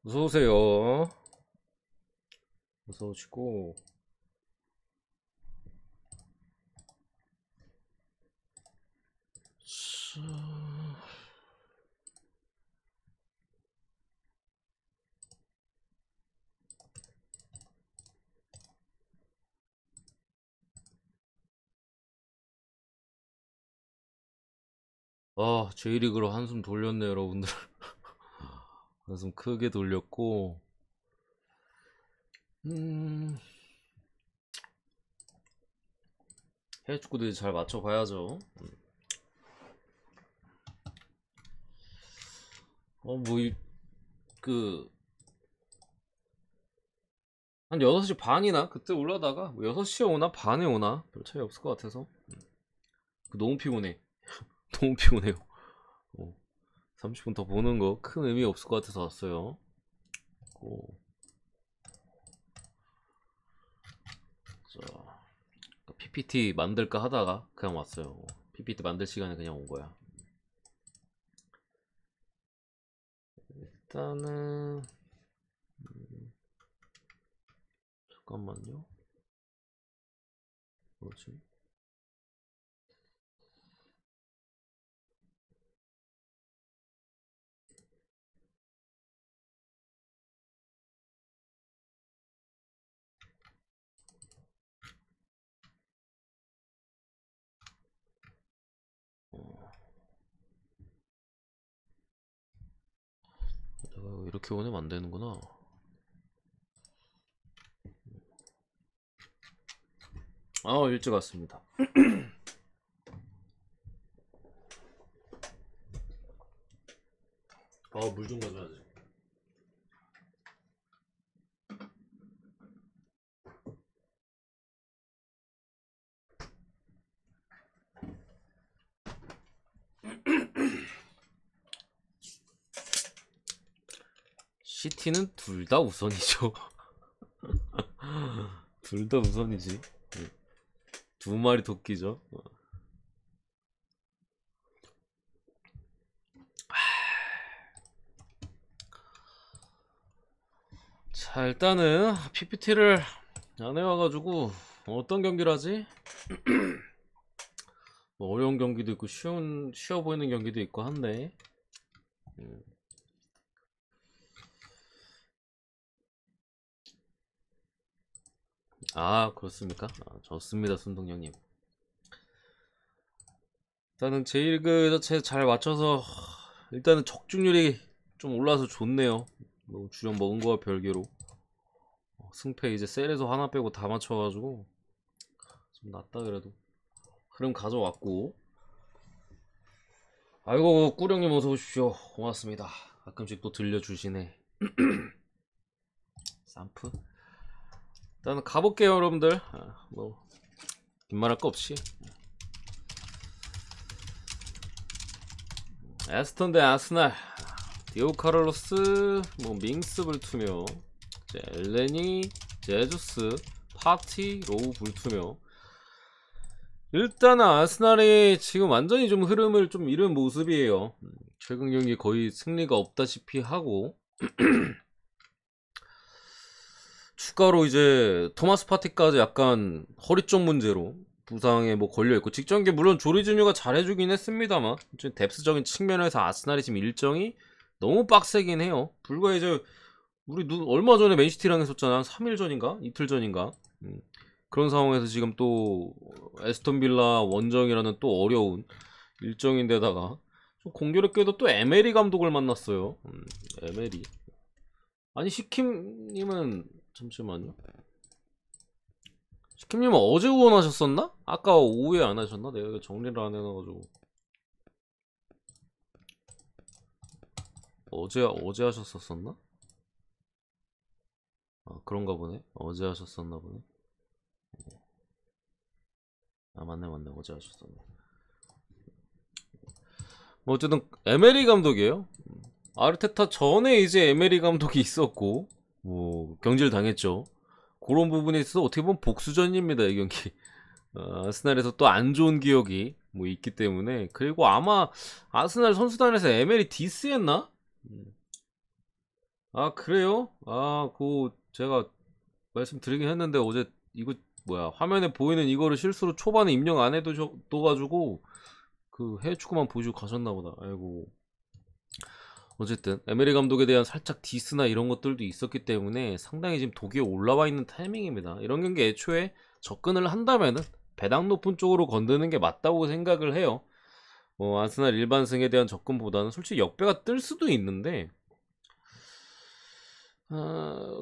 어서오세요. 어서오시고. J리그로 한숨 돌렸네, 여러분들. 한숨 크게 돌렸고. 해외 축구도 이제 잘 맞춰봐야죠. 한 6시 반이나 그때 올라다가 6시에 오나 반에 오나 별 차이 없을 것 같아서. 너무 피곤해. 너무 피곤해요. 30분 더 보는 거 큰 의미 없을 것 같아서 왔어요. 자, PPT 만들까 하다가 그냥 왔어요. PPT 만들 시간에 그냥 온 거야. 일단은 잠깐만요. 뭐지? 내가 이렇게 보내면 안 되는구나. 일찍 왔습니다. 물 좀 가져야지. 시티는 둘 다 우선이죠. 둘 다 우선이지. 두 마리 토끼죠. 자, 일단은 PPT를 안 해와가지고 어떤 경기를 하지? 뭐 어려운 경기도 있고 쉬워 보이는 경기도 있고 한데. 그렇습니까? 좋습니다, 순동형님. 일단은 J리그 자체 잘 맞춰서 일단은 적중률이 좀 올라서 좋네요. 뭐 주력 먹은 거와 별개로 승패 이제 셀에서 하나 빼고 다 맞춰가지고 좀 낫다. 그래도 흐름 가져왔고. 아이고, 꾸령님 어서 오십시오. 고맙습니다. 가끔씩 또 들려주시네. 쌈프. 일단 가볼게요, 여러분들. 뭐 긴말할 거 없이. 에스턴 대 아스날. 디오 카를로스, 뭐 밍스 불투며, 엘레니, 제주스, 파티, 로우 불투며. 일단은 아스날이 지금 완전히 좀 흐름을 좀 잃은 모습이에요. 최근 경기 거의 승리가 없다시피 하고. 추가로 이제 토마스 파티까지 약간 허리 쪽 문제로 부상에 뭐 걸려있고, 직전에 물론 조리지뉴가 잘해주긴 했습니다만 뎁스적인 측면에서 아스날이 지금 일정이 너무 빡세긴 해요. 불과 이제 우리 얼마 전에 맨시티랑 했었잖아. 3일 전인가? 이틀 전인가? 그런 상황에서 지금 또 에스턴 빌라 원정이라는 또 어려운 일정인데다가 좀 공교롭게도 또 에메리 감독을 만났어요. 에메리. 아니, 시킴님은 잠시만요. 시킴님은 어제 후원하셨었나? 아까 오후에 안 하셨나? 내가 정리를 안 해놔가지고. 어제 하셨었나? 그런가 보네. 어제 하셨었나 보네. 맞네. 어제 하셨었네. 뭐 어쨌든 에메리 감독이에요. 아르테타 전에 이제 에메리 감독이 있었고 뭐 경질 당했죠. 그런 부분에 있어서 어떻게 보면 복수전입니다, 이 경기. 아스날에서 또 안 좋은 기억이 뭐 있기 때문에. 그리고 아마 아스날 선수단에서 에메리 디스했나? 아, 그래요? 아, 제가 말씀드리긴 했는데 어제 이거 뭐야 화면에 보이는 이거를 실수로 초반에 입력 안 해도 둬가지고 그 해외 축구만 보시고 가셨나 보다. 아이고. 어쨌든 에메리 감독에 대한 살짝 디스나 이런 것들도 있었기 때문에 상당히 지금 독이 올라와 있는 타이밍입니다. 이런 경기 애초에 접근을 한다면은 배당 높은 쪽으로 건드는 게 맞다고 생각을 해요. 아스날 일반승에 대한 접근보다는 솔직히 역배가 뜰 수도 있는데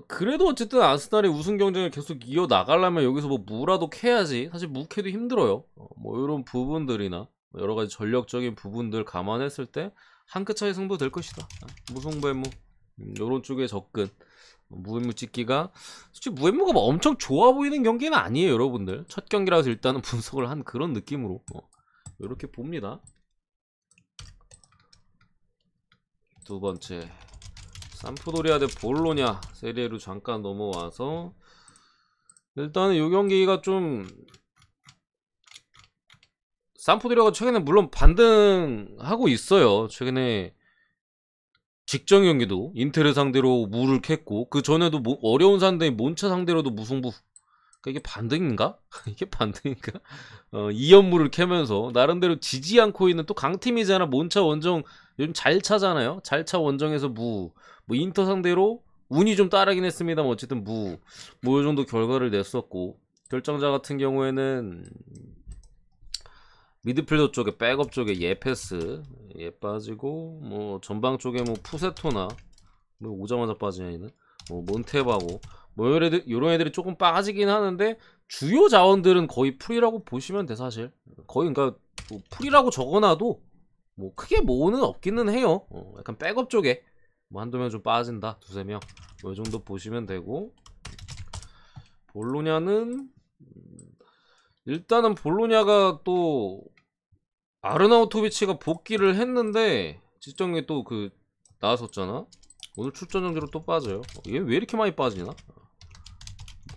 그래도 어쨌든 아스날의 우승 경쟁을 계속 이어나가려면 여기서 뭐 무라도 캐야지. 사실 무 캐도 힘들어요. 뭐 이런 부분들이나 여러 가지 전력적인 부분들 감안했을 때 한 끗 차이 승부 될 것이다. 무승부의 요런 쪽의 접근. 무앤무 찍기가 솔직히 무앤무가 뭐 엄청 좋아 보이는 경기는 아니에요, 여러분들. 첫 경기라서 일단은 분석을 한 그런 느낌으로 이렇게 봅니다. 두 번째 삼프도리아 대 볼로냐 세리에로 잠깐 넘어와서 일단은 이 경기가 좀 삼프도리아가 최근에 물론 반등하고 있어요. 최근에 직전 경기도 인테르 상대로 무를 캤고 그 전에도 어려운 상대인 몬차 상대로도 무승부. 그러니까 이게 반등인가? 이게 반등인가? 2연무를 캐면서 나름대로 지지 않고 있는 또 강팀이잖아. 몬차 원정 요즘 잘 차잖아요. 잘 차 원정에서 뭐 인터 상대로 운이 좀 따르긴 했습니다만 어쨌든 뭐 이 정도 결과를 냈었고 결정자 같은 경우에는 미드필더 쪽에 백업 쪽에 예페스 빠지고 뭐 전방 쪽에 뭐 푸세토나 뭐 오자마자 빠지냐 얘는 뭐 몬테바고 뭐 요런 애들이 조금 빠지긴 하는데 주요 자원들은 거의 풀이라고 보시면 돼. 사실 거의 그러니까 뭐 풀이라고 적어놔도 뭐 크게 뭐는 없기는 해요. 약간 백업 쪽에 뭐 한두 명 좀 빠진다, 두세 명 뭐 이 정도 보시면 되고 볼로냐는 일단은 볼로냐가 또 아르나우토비치가 복귀를 했는데 직전에 또 그 나왔었잖아. 오늘 출전 정지로 또 빠져요. 얘 왜 이렇게 많이 빠지나?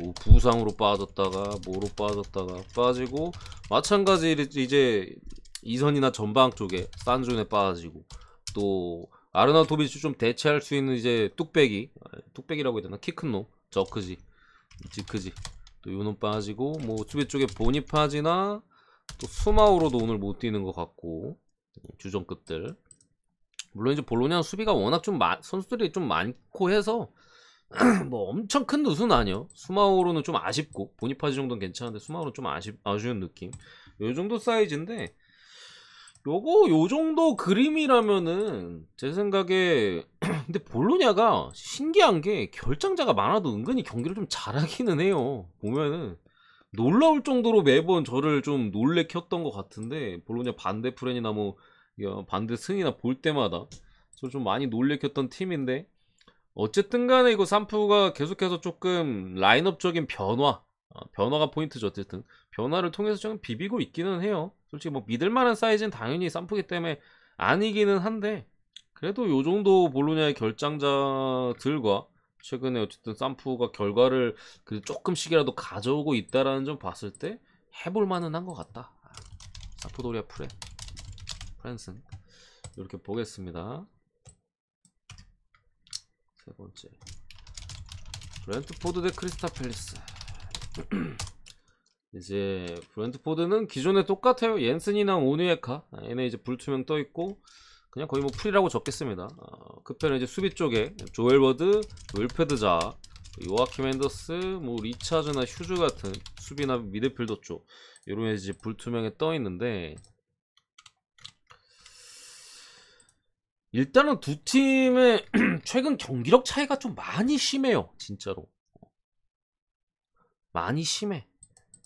뭐 부상으로 빠졌다가 뭐로 빠졌다가 빠지고 마찬가지 이제 이선이나 전방 쪽에 산존에 빠지고 또 아르나우토비치 좀 대체할 수 있는 이제 뚝배기라고 해야 되나? 키 큰 놈 저크지 지크지 또 요놈 빠지고 뭐 수비 쪽에 보니파지나 또 수마우로도 오늘 못 뛰는 것 같고 주전급들 물론 이제 볼로냐 수비가 워낙 좀 선수들이 좀 많고 해서 뭐 엄청 큰 누수는 아니요. 수마우로는 좀 아쉽고 보니파지 정도는 괜찮은데 수마우로는 좀 아쉬운 느낌. 요 정도 사이즈인데 요 정도 그림이라면은 제 생각에 근데 볼로냐가 신기한 게 결장자가 많아도 은근히 경기를 좀 잘하기는 해요. 보면은 놀라울 정도로 매번 저를 좀 놀래켰던 것 같은데 볼로냐 반대 프렌이나 뭐 반대 승이나 볼 때마다 저를 좀 많이 놀래켰던 팀인데 어쨌든 간에 이거 산프가 계속해서 조금 라인업적인 변화가 포인트죠. 어쨌든 변화를 통해서 좀 비비고 있기는 해요. 솔직히 뭐 믿을만한 사이즈는 당연히 산프기 때문에 아니기는 한데 그래도 요 정도 볼로냐의 결장자들과 최근에 어쨌든 산프가 결과를 조금씩이라도 가져오고 있다라는 점 봤을 때 해볼 만은 한 것 같다. 산프도리아 프랜슨 이렇게 보겠습니다. 세 번째 브렌트포드 대 크리스탈 팰리스. 이제 브렌트포드는 기존에 똑같아요. 옌슨이랑 오누에카 얘네 이제 불투명 떠있고 그냥 거의 뭐 풀이라고 적겠습니다. 그편은 이제 수비 쪽에 조엘 워드, 윌패드자, 요아킴 앤더스, 뭐 리차즈나 휴즈 같은 수비나 미드필더 쪽 이런 이제 불투명에 떠 있는데 일단은 두 팀의 최근 경기력 차이가 좀 많이 심해요. 진짜로 많이 심해.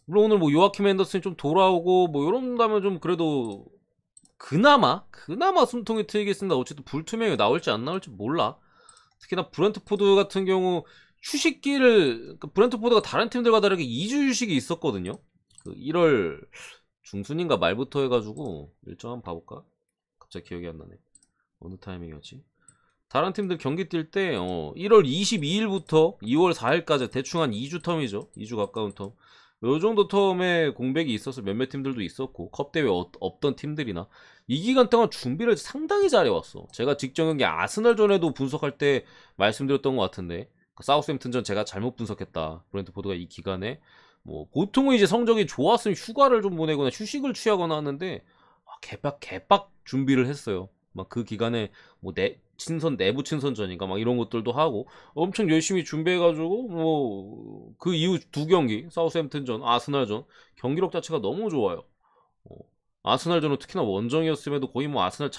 물론 오늘 뭐 요아킴 앤더슨이 좀 돌아오고 뭐 이런다면 좀 그래도 그나마 숨통이 트이겠습니다. 어쨌든 불투명이 나올지 안 나올지 몰라. 특히나 브렌트포드 같은 경우 휴식기를 브렌트포드가 다른 팀들과 다르게 2주 휴식이 있었거든요. 그 1월 중순인가 말부터 해가지고 일정 한번 봐볼까? 갑자기 기억이 안 나네. 어느 타이밍이었지? 다른 팀들 경기 뛸 때 1월 22일부터 2월 4일까지 대충 한 2주 텀이죠. 2주 가까운 텀. 요 정도 텀에 공백이 있어서 몇몇 팀들도 있었고 컵 대회 없던 팀들이나 이 기간 동안 준비를 상당히 잘해왔어. 제가 직전 경기 아스널전에도 분석할 때 말씀드렸던 것 같은데 사우스햄튼전 제가 잘못 분석했다. 브렌트포드가 이 기간에 뭐 보통은 이제 성적이 좋았으면 휴가를 좀 보내거나 휴식을 취하거나 하는데 개빡 준비를 했어요. 막 그 기간에 뭐 내부 친선전인가 막 이런 것들도 하고 엄청 열심히 준비해가지고 뭐 그 이후 두 경기 사우스햄튼전, 아스날전 경기력 자체가 너무 좋아요. 어, 아스날전은 특히나 원정이었음에도 거의 뭐 아스날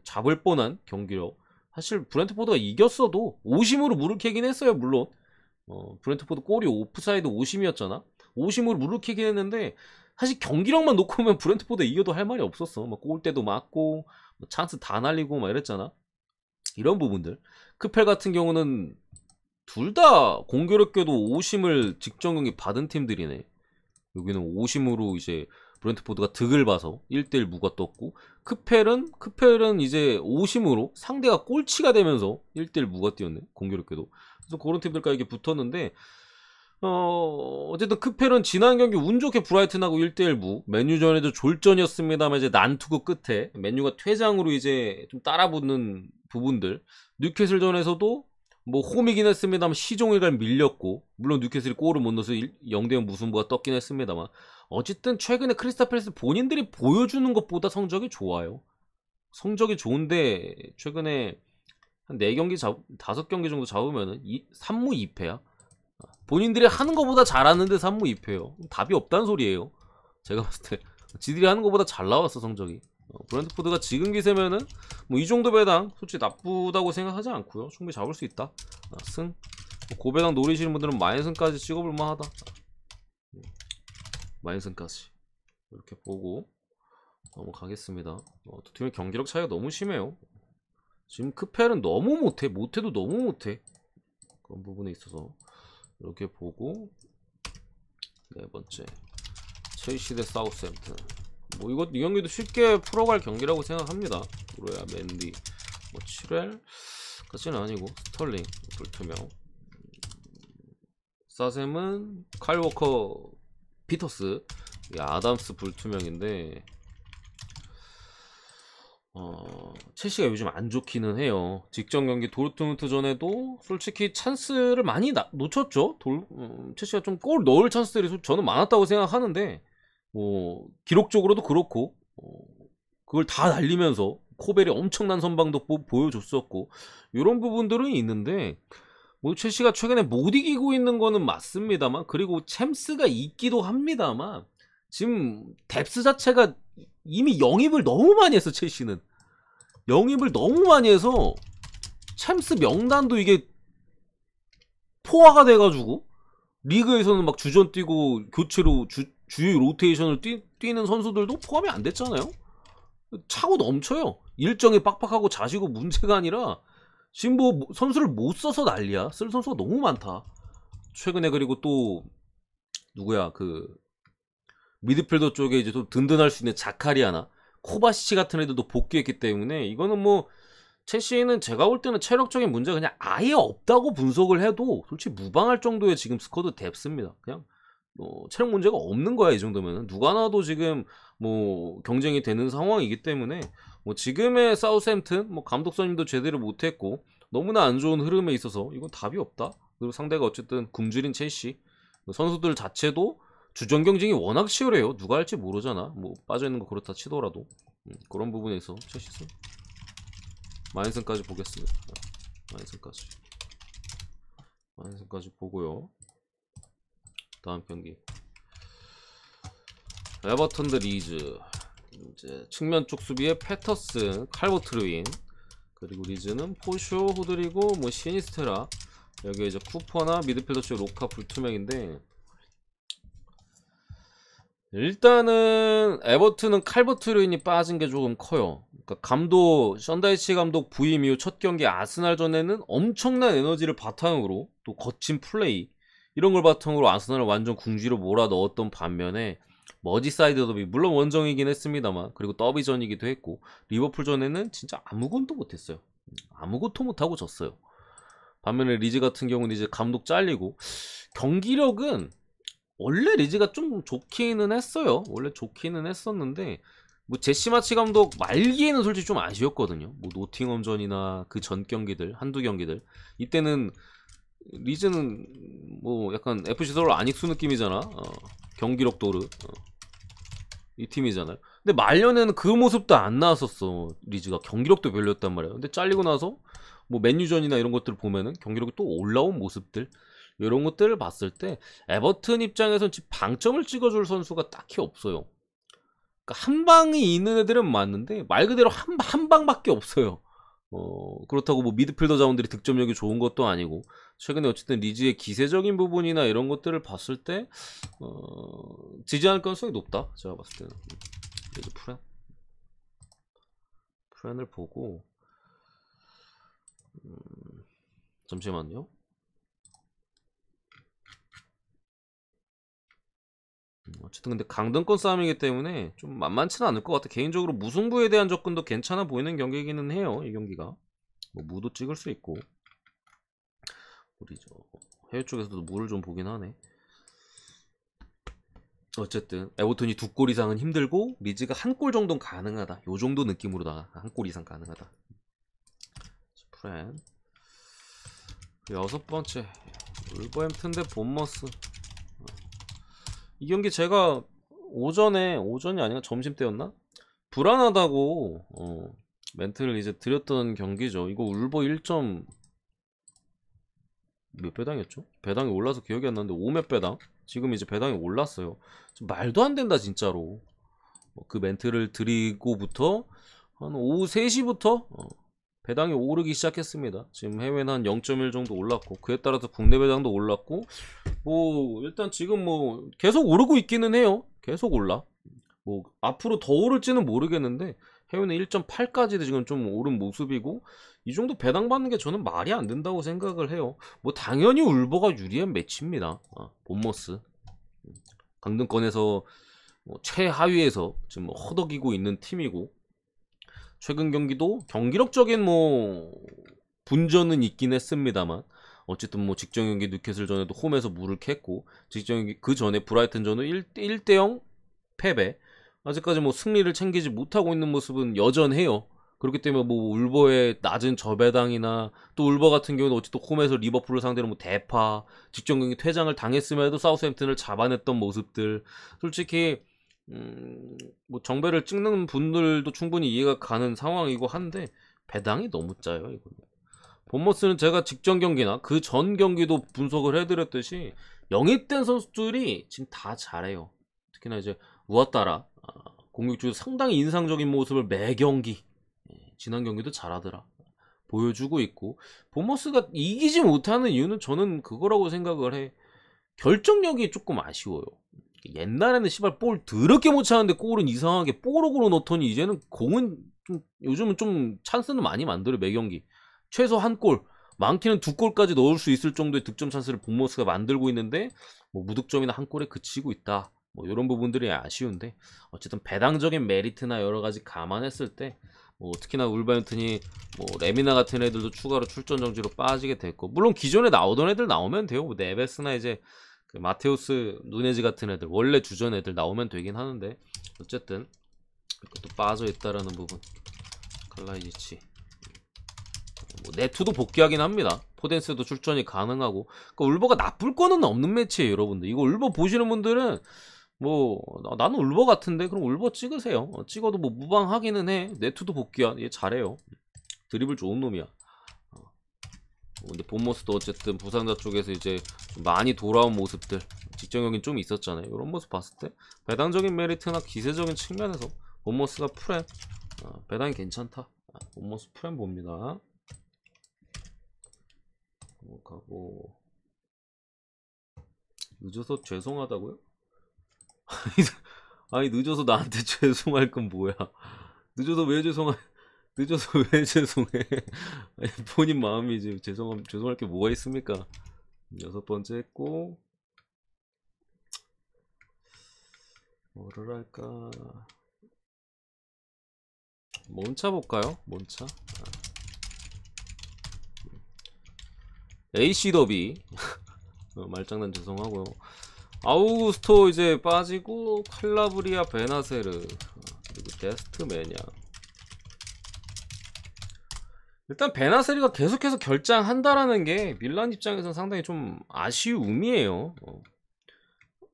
잡을 뻔한 경기력. 사실 브렌트포드가 이겼어도 오심으로 물을 캐긴 했어요. 물론 브렌트포드 골이 오프사이드 오심이었잖아. 오심으로 물을 캐긴 했는데 사실 경기력만 놓고 보면 브렌트포드 이겨도 할 말이 없었어. 막 골대도 맞고 뭐 찬스 다 날리고 막 이랬잖아. 이런 부분들. 크펠 같은 경우는 둘 다 공교롭게도 오심을 직전 경기 받은 팀들이네. 여기는 오심으로 이제 브렌트포드가 득을 봐서 1대1 무가 떴고 크펠은 이제 오심으로 상대가 꼴치가 되면서 1대1 무가 뛰었네. 공교롭게도. 그래서 그런 팀들까지 이렇게 붙었는데 어쨌든 크펠은 지난 경기 운 좋게 브라이튼하고 1대1 무. 맨유전에도 졸전이었습니다만 이제 난투구 끝에 맨유가 퇴장으로 이제 좀 따라붙는 부분들. 뉴캐슬전에서도 뭐 홈이긴 했습니다만 시종일관 밀렸고 물론 뉴캐슬이 골을 못 넣어서 0대0 무승부가 떴긴 했습니다만 어쨌든 최근에 크리스탈 팰리스 본인들이 보여주는 것보다 성적이 좋아요. 성적이 좋은데 최근에 한 4경기 5경기 정도 잡으면은 3무 2패야. 본인들이 하는 것보다 잘하는데 3무 2패요. 답이 없다는 소리예요. 제가 봤을 때 지들이 하는 것보다 잘 나왔어 성적이. 브렌트포드가 지금 기세면은 뭐 이 정도 배당 솔직히 나쁘다고 생각하지 않고요. 충분히 잡을 수 있다. 승 고배당 노리시는 분들은 마인승까지 찍어볼 만하다. 마인승까지 이렇게 보고 넘어가겠습니다. 두 팀의 경기력 차이가 너무 심해요. 지금 크펠은 너무 못해도 너무 못해. 그런 부분에 있어서 이렇게 보고 네 번째 첼시 대 사우스햄튼. 뭐 이 경기도 쉽게 풀어갈 경기라고 생각합니다. 브로야 맨디 뭐 7웰까지는 아니고 스털링 불투명. 사셈은 칼워커 피터스 아담스 불투명인데 첼시가 요즘 안 좋기는 해요. 직전 경기 도르트문트 전에도 솔직히 찬스를 많이 놓쳤죠. 첼시가 좀 골 넣을 찬스들이 저는 많았다고 생각하는데 뭐 기록적으로도 그렇고 그걸 다 날리면서 코벨이 엄청난 선방도 보여줬었고 이런 부분들은 있는데 뭐 첼시가 최근에 못 이기고 있는 거는 맞습니다만 그리고 챔스가 있기도 합니다만 지금 뎁스 자체가 이미 영입을 너무 많이 했어. 첼시는 영입을 너무 많이 해서 챔스 명단도 이게 포화가 돼가지고 리그에서는 막 주전 뛰고 교체로 주요 로테이션을 뛰는 선수들도 포함이 안 됐잖아요. 차고 넘쳐요. 일정이 빡빡하고 자시고 문제가 아니라 지금 뭐 선수를 못 써서 난리야. 쓸 선수가 너무 많다. 최근에 그리고 또 누구야 그 미드필더 쪽에 이제 좀 든든할 수 있는 자카리아나 코바시치 같은 애들도 복귀했기 때문에 이거는 뭐 첼시는 제가 볼 때는 체력적인 문제가 그냥 아예 없다고 분석을 해도 솔직히 무방할 정도의 지금 스쿼드 뎁스입니다. 그냥 체력 문제가 없는 거야. 이 정도면은 누가 나도 지금 뭐 경쟁이 되는 상황이기 때문에 뭐 지금의 사우스햄튼 뭐 감독 선임도 제대로 못했고 너무나 안 좋은 흐름에 있어서 이건 답이 없다. 그리고 상대가 어쨌든 굶주린 첼시 선수들 자체도 주전 경쟁이 워낙 치열해요. 누가 할지 모르잖아. 뭐 빠져있는 거 그렇다 치더라도 그런 부분에서 첼시 승 마인슨까지 보겠습니다. 마인슨까지 보고요. 다음 경기 에버턴 대 리즈. 이제 측면 쪽 수비에 패터슨, 칼버트루인 그리고 리즈는 포쇼, 호드리고 뭐 시니스테라. 여기 이제 쿠퍼나 미드필더 쪽 로카 불투명인데 일단은 에버튼은 칼버트루인이 빠진 게 조금 커요. 그러니까 감독 션다이치 감독 부임 이후 첫 경기 아스날전에는 엄청난 에너지를 바탕으로 또 거친 플레이 이런 걸 바탕으로 아스날을 완전 궁지로 몰아 넣었던 반면에 머지사이드 더비 물론 원정이긴 했습니다만 그리고 더비전이기도 했고 리버풀전에는 진짜 아무것도 못했어요. 아무것도 못하고 졌어요. 반면에 리즈 같은 경우는 이제 감독 잘리고 경기력은 원래 리즈가 좀 좋기는 했어요. 원래 좋기는 했었는데 뭐 제시 마치 감독 말기에는 솔직히 좀 아쉬웠거든요. 뭐 노팅엄전이나 그 전 경기들 한두 경기들 이때는 리즈는 뭐 약간 FC 서울 아닉수 느낌이잖아. 경기력 도르 이 팀이잖아요. 근데 말년에는 그 모습도 안 나왔었어. 리즈가 경기력도 별로였단 말이야. 근데 잘리고 나서 뭐 맨유전이나 이런 것들을 보면은 경기력이 또 올라온 모습들 이런 것들을 봤을 때 에버튼 입장에선 지금 방점을 찍어줄 선수가 딱히 없어요. 그러니까 한 방이 있는 애들은 맞는데 말 그대로 한 방밖에 없어요. 그렇다고 뭐 미드필더 자원들이 득점력이 좋은 것도 아니고 최근에 어쨌든 리즈의 기세적인 부분이나 이런 것들을 봤을 때 지지 않을 가능성이 높다. 제가 봤을 때는 리즈 프렌을 보고 잠시만요. 어쨌든 근데 강등권 싸움이기 때문에 좀 만만치는 않을 것 같아. 개인적으로 무승부에 대한 접근도 괜찮아 보이는 경기이기는 해요. 이 경기가 뭐 무도 찍을 수 있고 우리 저 해외 쪽에서도 무를 좀 보긴 하네. 어쨌든 에버턴이 2골 이상은 힘들고 리즈가 1골 정도는 가능하다. 요 정도 느낌으로다가 1골 이상 가능하다. 프렌 여섯 번째 울버햄튼 대 본머스. 이 경기 제가 오전이 아니라 점심때였나? 불안하다고 멘트를 이제 드렸던 경기죠. 이거 울버 1점 몇 배당이었죠? 배당이 올라서 기억이 안 나는데 5몇 배당? 지금 이제 배당이 올랐어요. 말도 안 된다 진짜로. 그 멘트를 드리고부터 한 오후 3시부터 배당이 오르기 시작했습니다. 지금 해외는 한 0.1 정도 올랐고 그에 따라서 국내 배당도 올랐고 뭐 일단 지금 뭐 계속 오르고 있기는 해요. 계속 올라. 뭐 앞으로 더 오를지는 모르겠는데 해외는 1.8까지도 지금 좀 오른 모습이고 이 정도 배당 받는 게 저는 말이 안 된다고 생각을 해요. 뭐 당연히 울버가 유리한 매치입니다. 본머스 강등권에서 뭐 최하위에서 지금 허덕이고 있는 팀이고 최근 경기도 경기력적인 뭐 분전은 있긴 했습니다만 어쨌든 뭐 직전 경기 뉴캐슬 전에도 홈에서 물을 캤고 직전 경기 그 전에 브라이튼 전은 1대0 패배. 아직까지 뭐 승리를 챙기지 못하고 있는 모습은 여전해요. 그렇기 때문에 뭐 울버의 낮은 저배당이나 또 울버 같은 경우는 어쨌든 홈에서 리버풀을 상대로 뭐 대파 직전 경기 퇴장을 당했음에도 사우스햄튼을 잡아냈던 모습들 솔직히 뭐 정배를 찍는 분들도 충분히 이해가 가는 상황이고 한데 배당이 너무 짜요 이거. 본머스는 제가 직전 경기나 그 전 경기도 분석을 해드렸듯이 영입된 선수들이 지금 다 잘해요. 특히나 이제 우아따라 공격주도 상당히 인상적인 모습을 매 경기 지난 경기도 잘하더라 보여주고 있고 본머스가 이기지 못하는 이유는 저는 그거라고 생각을 해. 결정력이 조금 아쉬워요. 옛날에는 씨발 볼 더럽게 못 차는데 골은 이상하게 뽀록으로 넣더니 이제는 공은 좀 요즘은 좀 찬스는 많이 만들어 매 경기 최소 한 골 많게는 2골까지 넣을 수 있을 정도의 득점 찬스를 본머스가 만들고 있는데 뭐 무득점이나 한 골에 그치고 있다. 뭐 이런 부분들이 아쉬운데 어쨌든 배당적인 메리트나 여러 가지 감안했을 때 뭐 특히나 울버햄튼이 뭐 레미나 같은 애들도 추가로 출전 정지로 빠지게 됐고 물론 기존에 나오던 애들 나오면 돼요. 뭐 네베스나 이제 그 마테우스 누네즈 같은 애들 원래 주전 애들 나오면 되긴 하는데 어쨌든 그것도 빠져 있다라는 부분. 칼라이지치 뭐 네투도 복귀하긴 합니다. 포덴스도 출전이 가능하고 그러니까 울버가 나쁠 거는 없는 매치예요 여러분들. 이거 울버 보시는 분들은 뭐 나는 울버 같은데 그럼 울버 찍으세요. 찍어도 뭐 무방하기는 해. 네투도 복귀야. 얘 잘해요. 드리블 좋은 놈이야. 근데 본머스도 어쨌든 부상자 쪽에서 이제 좀 많이 돌아온 모습들 직전 경기는 좀 있었잖아요. 이런 모습 봤을 때 배당적인 메리트나 기세적인 측면에서 본머스가 프렘 배당이 괜찮다. 본머스 프렘 봅니다. 가고 늦어서 죄송하다고요? 아니 늦어서 나한테 죄송할 건 뭐야? 늦어서 왜 죄송해? 아니, 본인 마음이지 죄송할 게 뭐가 있습니까? 6번째 했고 뭐를 할까? 몬차 볼까요? 몬차 AC 더비 말장난 죄송하고요. 아우구스토 이제 빠지고 칼라브리아 베나세르 그리고 데스트 메냐. 일단 베나세리가 계속해서 결장한다라는 게 밀란 입장에서는 상당히 좀 아쉬움이에요.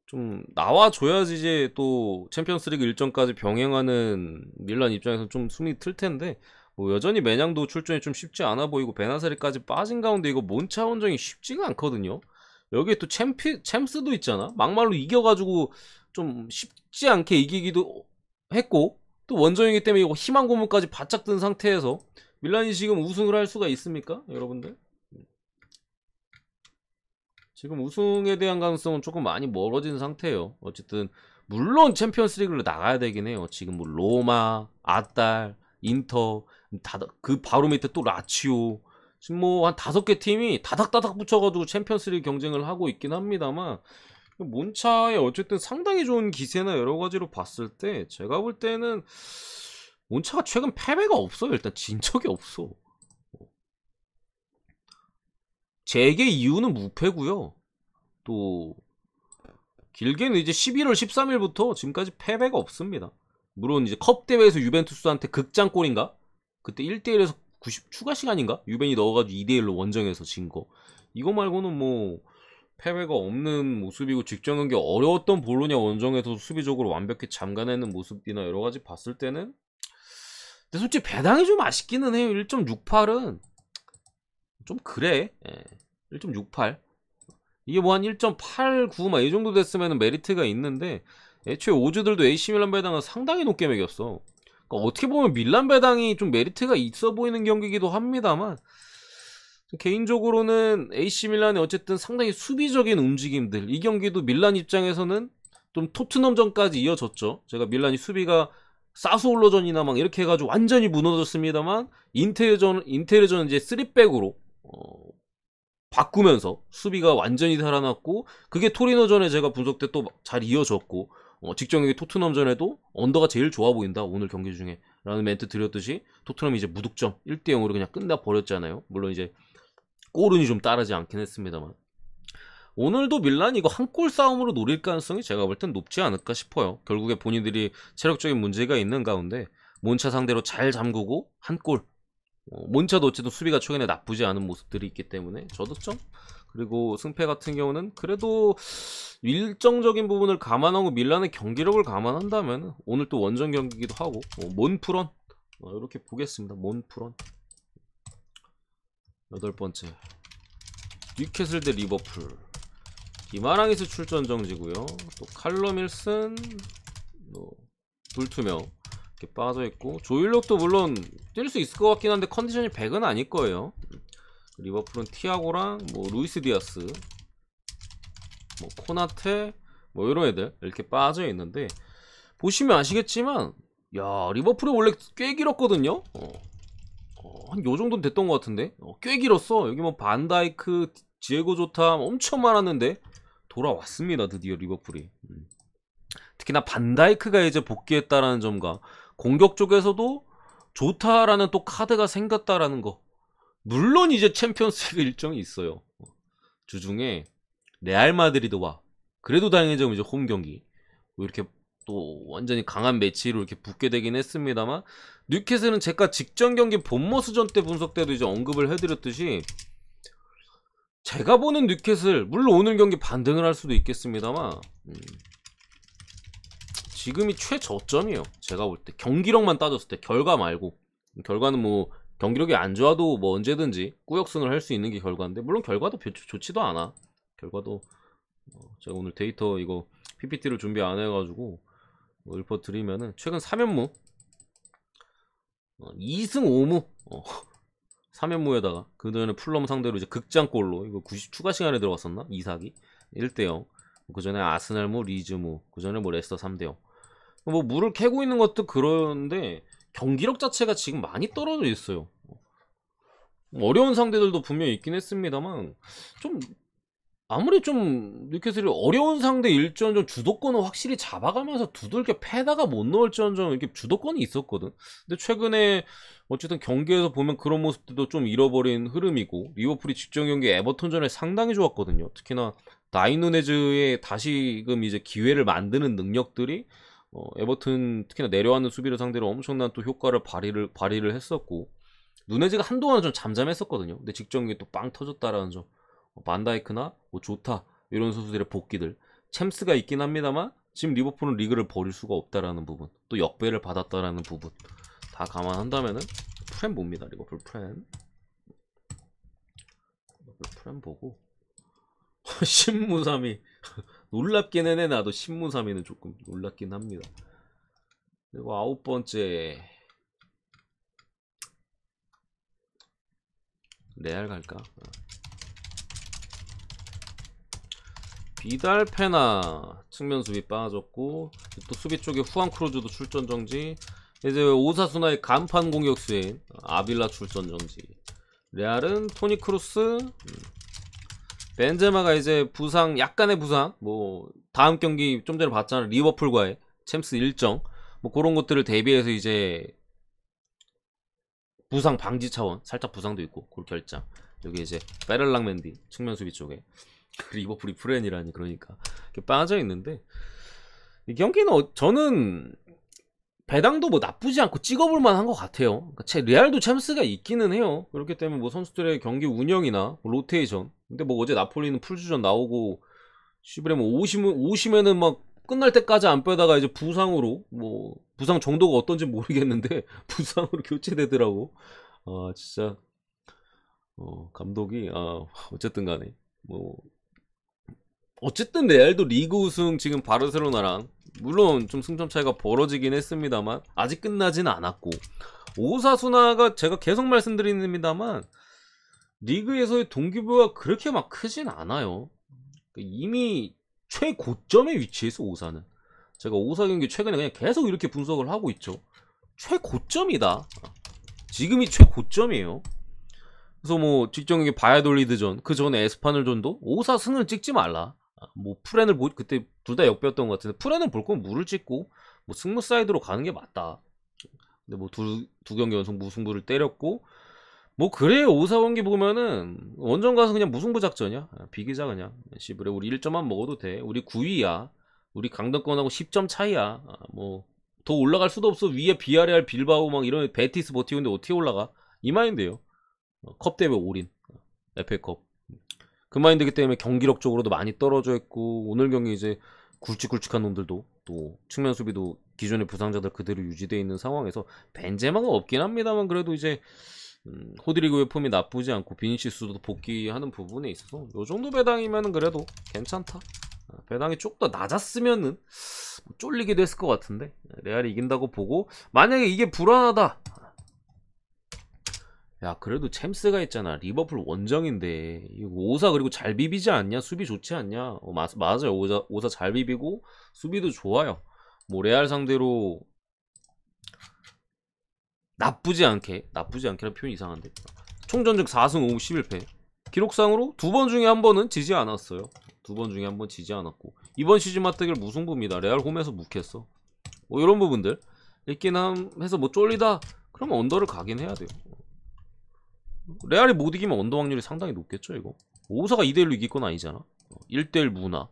좀 나와줘야지 이제 또 챔피언스리그 일정까지 병행하는 밀란 입장에서는 좀 숨이 틀 텐데 뭐 여전히 매냥도 출전이 좀 쉽지 않아 보이고 베나세리까지 빠진 가운데 이거 몬차 원정이 쉽지가 않거든요. 여기에 또 챔스도 있잖아. 막말로 이겨가지고 좀 쉽지 않게 이기기도 했고 또 원정이기 때문에 이거 희망 고문까지 바짝 든 상태에서 밀란이 지금 우승을 할 수가 있습니까? 여러분들? 지금 우승에 대한 가능성은 조금 많이 멀어진 상태예요. 어쨌든 물론 챔피언스리그를 나가야 되긴 해요. 지금 뭐 로마, 아딸, 인터 그 바로 밑에 또 라치오 지금 뭐 한 5개 팀이 다닥다닥 붙여가지고 챔피언스리그 경쟁을 하고 있긴 합니다만 몬차의 어쨌든 상당히 좋은 기세나 여러 가지로 봤을 때 제가 볼 때는 몬차가 최근 패배가 없어요. 일단 진 적이 없어. 재개 이유는 무패고요. 또 길게는 이제 11월 13일부터 지금까지 패배가 없습니다. 물론 이제 컵 대회에서 유벤투스한테 극장골인가? 그때 1대1에서 90 추가 시간인가? 유벤이 넣어가지고 2대1로 원정에서 진 거. 이거 말고는 뭐 패배가 없는 모습이고 직전 경기 어려웠던 볼로냐 원정에서 수비적으로 완벽히 잠가내는 모습이나 여러 가지 봤을 때는 근데 솔직히 배당이 좀 아쉽기는 해요. 1.68은 좀 그래. 1.68 이게 뭐 한 1.89 막 이 정도 됐으면 메리트가 있는데 애초에 오즈들도 AC밀란 배당은 상당히 높게 매겼어. 그러니까 어떻게 보면 밀란 배당이 좀 메리트가 있어 보이는 경기이기도 합니다만 개인적으로는 AC밀란이 어쨌든 상당히 수비적인 움직임들 이 경기도 밀란 입장에서는 좀 토트넘전까지 이어졌죠. 제가 밀란이 수비가 사스올로전이나 막 이렇게 해가지고 완전히 무너졌습니다만 인테르전 이제 3백으로 바꾸면서 수비가 완전히 살아났고 그게 토리노전에 제가 분석 때 또 잘 이어졌고 직전 경기 토트넘전에도 언더가 제일 좋아 보인다 오늘 경기 중에 라는 멘트 드렸듯이 토트넘이 이제 무득점 1대0으로 그냥 끝나버렸잖아요. 물론 이제 골운이 좀 따르지 않긴 했습니다만 오늘도 밀란이 이거 한 골 싸움으로 노릴 가능성이 제가 볼 땐 높지 않을까 싶어요. 결국에 본인들이 체력적인 문제가 있는 가운데 몬차 상대로 잘 잠그고 한 골 몬차도 어쨌든 수비가 초반에 나쁘지 않은 모습들이 있기 때문에 저득점 그리고 승패 같은 경우는 그래도 일정적인 부분을 감안하고 밀란의 경기력을 감안한다면 오늘 또 원정 경기기도 하고 몬프런 이렇게 보겠습니다. 몬프런 8번째 뉴캐슬 대 리버풀 기마랑이스 출전 정지고요. 또 칼럼 윌슨 불투명 이렇게 빠져있고 조일록도 물론 뛸 수 있을 것 같긴 한데 컨디션이 100은 아닐 거예요. 리버풀은 티아고랑 뭐 루이스 디아스 뭐 코나테 뭐 이런 애들 이렇게 빠져있는데 보시면 아시겠지만 야 리버풀이 원래 꽤 길었거든요. 한 요정도는 됐던 것 같은데 꽤 길었어. 여기 뭐 반다이크 지에고 조타 엄청 많았는데 돌아왔습니다. 드디어 리버풀이 특히나 반다이크가 이제 복귀했다라는 점과 공격 쪽에서도 조타라는 또 카드가 생겼다라는 거. 물론 이제 챔피언스리그 일정이 있어요. 주중에 레알 마드리드와 그래도 다행히좀 이제 홈 경기 뭐 이렇게 또 완전히 강한 매치로 이렇게 붙게 되긴 했습니다만 뉴캐슬은 제가 직전 경기 본머스전 때 분석 때도 이제 언급을 해드렸듯이 제가 보는 뉴캐슬 물론 오늘 경기 반등을 할 수도 있겠습니다만 지금이 최저점이에요. 제가 볼 때 경기력만 따졌을 때 결과 말고 결과는 뭐 경기력이 안 좋아도 뭐 언제든지 꾸역승을 할 수 있는 게 결과인데 물론 결과도 좋지도 않아. 결과도 제가 오늘 데이터 이거 PPT를 준비 안 해가지고 뭐 읊어드리면은 최근 3연무 2승 5무 3연무에다가 그 전에 풀럼 상대로 이제 극장골로 이거 90 추가 시간에 들어갔었나? 2사기 1대0 그 전에 아스날 뭐 리즈 그 전에 뭐 레스터 3대0 뭐 물을 캐고 있는 것도 그런데 경기력 자체가 지금 많이 떨어져 있어요. 어려운 상대들도 분명히 있긴 했습니다만 좀 아무리 좀 뉴캐슬이 어려운 상대 일지언정 주도권은 확실히 잡아가면서 두들겨 패다가 못 넣을지언정 이렇게 주도권이 있었거든. 근데 최근에 어쨌든 경기에서 보면 그런 모습들도 좀 잃어버린 흐름이고, 리버풀이 직전 경기 에버턴전에 상당히 좋았거든요. 특히나 다윈 누네즈의 다시금 이제 기회를 만드는 능력들이 에버튼 특히나 내려왔는 수비를 상대로 엄청난 또 효과를 발휘를 했었고, 누네즈가 한동안은 좀 잠잠했었거든요. 근데 직전 경기 또 빵 터졌다라는 점. 반다이크나 뭐 조타 이런 선수들의 복귀들, 챔스가 있긴 합니다만 지금 리버풀은 리그를 버릴 수가 없다라는 부분, 또 역배를 받았다라는 부분 다 감안한다면은 프렘 봅니다. 리버풀 프렘 보고 신무삼이 놀랍기는 해. 나도 신무삼이는 조금 놀랍긴 합니다. 그리고 9번째 레알 갈까? 비달 페나 측면 수비 빠졌고, 또 수비 쪽에 후안 크루즈도 출전 정지. 이제 오사수나의 간판 공격수인 아빌라 출전 정지. 레알은 토니 크루스, 벤제마가 이제 부상, 약간의 부상, 뭐 다음 경기 좀 전에 봤잖아, 리버풀과의 챔스 일정, 뭐 그런 것들을 대비해서 이제 부상 방지 차원, 살짝 부상도 있고 골 결장. 여기 이제 페를랑 맨디 측면 수비 쪽에 리버풀이 프렌이라니, 그러니까 이렇게 빠져 있는데, 이 경기는 저는 배당도 뭐 나쁘지 않고 찍어볼 만한 것 같아요. 그러니까 레알도 챔스가 있기는 해요. 그렇기 때문에 뭐 선수들의 경기 운영이나 뭐 로테이션, 근데 뭐 어제 나폴리는 풀주전 나오고 시브레 뭐 오시면은 막 끝날 때까지 안 빼다가 이제 부상으로, 뭐 부상 정도가 어떤지 모르겠는데 부상으로 교체되더라고. 아 진짜 감독이 어쨌든 간에 뭐 어쨌든 레알도 리그 우승 지금 바르셀로나랑 물론 좀 승점 차이가 벌어지긴 했습니다만 아직 끝나진 않았고, 오사수나가 제가 계속 말씀드립니다만 리그에서의 동기부여가 그렇게 막 크진 않아요. 이미 최고점에 위치해서 오사는, 제가 오사 경기 최근에 그냥 계속 이렇게 분석을 하고 있죠. 최고점이다. 지금이 최고점이에요. 그래서 뭐 직전 경기 바야돌리드전, 그 전에 에스파뇰전도 오사 승을 찍지 말라. 뭐 프렌을 그때 둘 다 역배였던 것 같은데, 프렌은 볼 거면 물을 찍고 뭐 승무 사이드로 가는 게 맞다. 근데 뭐 두 경기 연속 무승부를 때렸고, 뭐 그래. 오사 경기 보면은 원정 가서 그냥 무승부 작전이야. 비기자 그냥. 시브레 우리 1점만 먹어도 돼. 우리 9위야. 우리 강등권하고 10점 차이야. 뭐 더 올라갈 수도 없어. 위에 비아레알 빌바오 막 이런 베티스 버티고 있는데 어떻게 올라가? 이 마인드예요. 컵 대회 올인. FA컵. 그 마인드기 때문에 경기력적으로도 많이 떨어져 있고, 오늘 경기 이제 굵직굵직한 놈들도 또 측면 수비도 기존의 부상자들 그대로 유지되어 있는 상황에서 벤제마가 없긴 합니다만, 그래도 이제 호드리고의 폼이 나쁘지 않고 비니시스도 복귀하는 부분에 있어서 요 정도 배당이면 그래도 괜찮다. 배당이 좀 더 낮았으면은 쫄리기도 했을 것 같은데, 레알이 이긴다고 보고, 만약에 이게 불안하다, 야 그래도 챔스가 있잖아. 리버풀 원정인데 이거 오사 그리고 잘 비비지 않냐? 수비 좋지 않냐? 맞아요. 오사 잘 비비고 수비도 좋아요. 뭐 레알 상대로 나쁘지 않게라는 표현이 이상한데, 총전적 4승 5무 11패, 기록상으로 2번 중에 1번은 지지 않았어요. 2번 중에 1번 지지 않았고, 이번 시즌 맞대결 무승부입니다. 레알 홈에서 묵혔어. 뭐 이런 부분들 있긴 해서 뭐 쫄리다 그러면 언더를 가긴 해야 돼요. 레알이 못 이기면 언더 확률이 상당히 높겠죠. 이거 오사가 2대1로 이길 건 아니잖아. 1대1 무나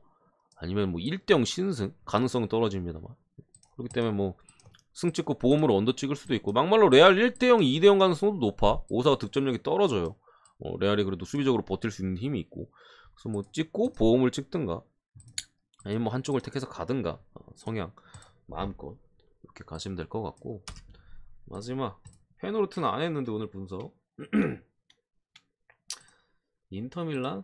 아니면 뭐 1대0 신승 가능성은 떨어집니다만, 그렇기 때문에 뭐 승 찍고 보험으로 언더 찍을 수도 있고, 막말로 레알 1대0 2대0 가능성도 높아. 오사가 득점력이 떨어져요. 레알이 그래도 수비적으로 버틸 수 있는 힘이 있고, 그래서 뭐 찍고 보험을 찍든가 아니면 뭐 한쪽을 택해서 가든가, 성향 마음껏 이렇게 가시면 될 것 같고, 마지막 페노르트는 안 했는데 오늘 분석 인터밀란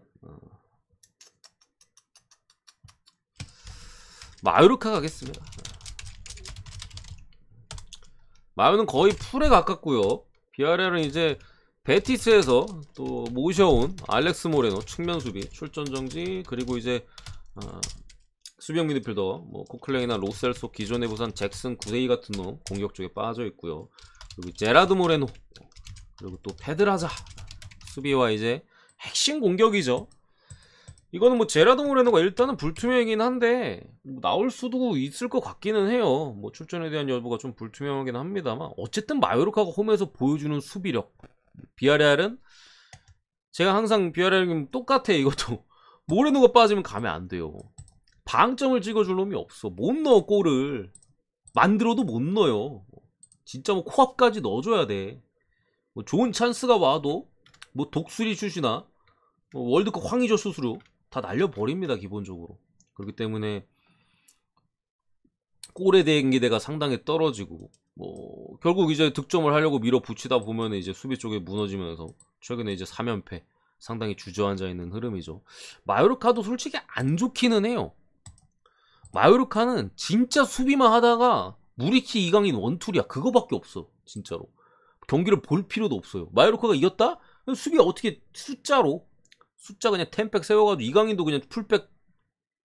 마요르카 가겠습니다. 마요는 거의 풀에 가깝고요. 비아레알은 이제 베티스에서 또 모셔온 알렉스 모레노 측면 수비 출전 정지, 그리고 이제 수비형 미드필더 뭐 코클레이나 로셀소, 기존의 부산 잭슨 구데이 같은 놈 공격 쪽에 빠져 있고요. 그리고 제라드 모레노, 그리고 또 페드라자 수비와 이제 핵심 공격이죠. 이거는 뭐 제라드 모레노가 일단은 불투명이긴 한데 뭐 나올 수도 있을 것 같기는 해요. 뭐 출전에 대한 여부가 좀 불투명하긴 합니다만 어쨌든 마요르카가 홈에서 보여주는 수비력, 비아레알은 제가 항상 비아레알은 똑같아. 이것도 모레노가 빠지면 가면 안 돼요. 방점을 찍어줄 놈이 없어. 못 넣어. 골을 만들어도 못 넣어요. 진짜 뭐 코앞까지 넣어줘야 돼. 뭐 좋은 찬스가 와도 뭐 독수리 슛이나 뭐 월드컵 황의조 슛으로 다 날려버립니다. 기본적으로. 그렇기 때문에 골에 대한 기대가 상당히 떨어지고 뭐 결국 이제 득점을 하려고 밀어붙이다 보면 이제 수비 쪽에 무너지면서 최근에 이제 3연패 상당히 주저앉아 있는 흐름이죠. 마요르카도 솔직히 안 좋기는 해요. 마요르카는 진짜 수비만 하다가 무리키 이강인 원툴이야. 그거밖에 없어. 진짜로. 경기를 볼 필요도 없어요. 마요르카가 이겼다? 수비 어떻게 숫자 그냥 10백 세워가지고 이강인도 그냥 풀백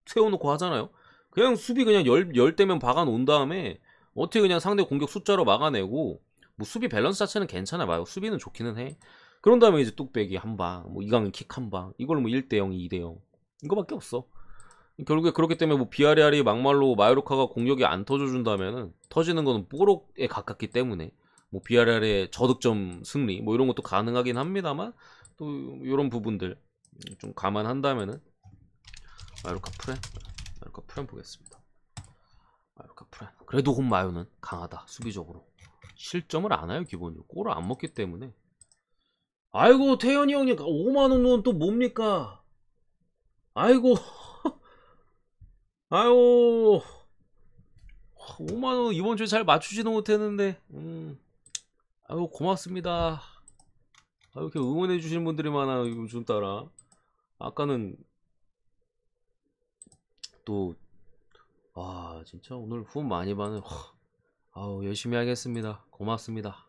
세워놓고 하잖아요. 그냥 수비 그냥 10대면 박아놓은 다음에 어떻게 그냥 상대 공격 숫자로 막아내고 뭐 수비 밸런스 자체는 괜찮아 봐요. 수비는 좋기는 해. 그런 다음에 이제 뚝배기 한 방, 뭐 이강인 킥 한 방, 이걸 뭐 1대0, 2대0 이거밖에 없어. 결국에 그렇기 때문에 뭐 비아레알이 막말로 마요르카가 공격이 안 터져준다면은 터지는 거는 뽀록에 가깝기 때문에 뭐 비아레알의 저득점 승리 뭐 이런 것도 가능하긴 합니다만 또 이런 부분들 좀 감안한다면은 마요르카 프렌 보겠습니다. 마요르카 프렌. 그래도 홈마요는 강하다. 수비적으로 실점을 안 해요. 기본적으로 골을 안 먹기 때문에. 아이고 태현이 형님 5만원 또 뭡니까? 아이고 아유 5만원 이번 주에 잘 맞추지도 못했는데 아유 고맙습니다. 아유 이렇게 응원해 주시는 분들이 많아 요즘 따라. 아까는 또 와 진짜 오늘 후원 많이 받는 아우 열심히 하겠습니다. 고맙습니다.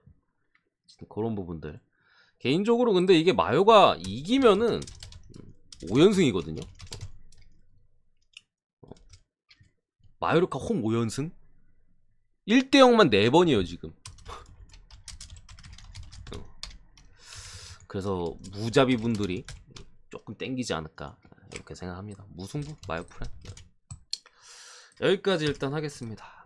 그런 부분들 개인적으로 근데 이게 마요가 이기면은 5연승이거든요 마요르카 홈 5연승 1대0만 4번이에요 지금. 그래서 무자비 분들이 조금 땡기지 않을까 이렇게 생각합니다. 무승부 마요 프렌. 여기까지 일단 하겠습니다.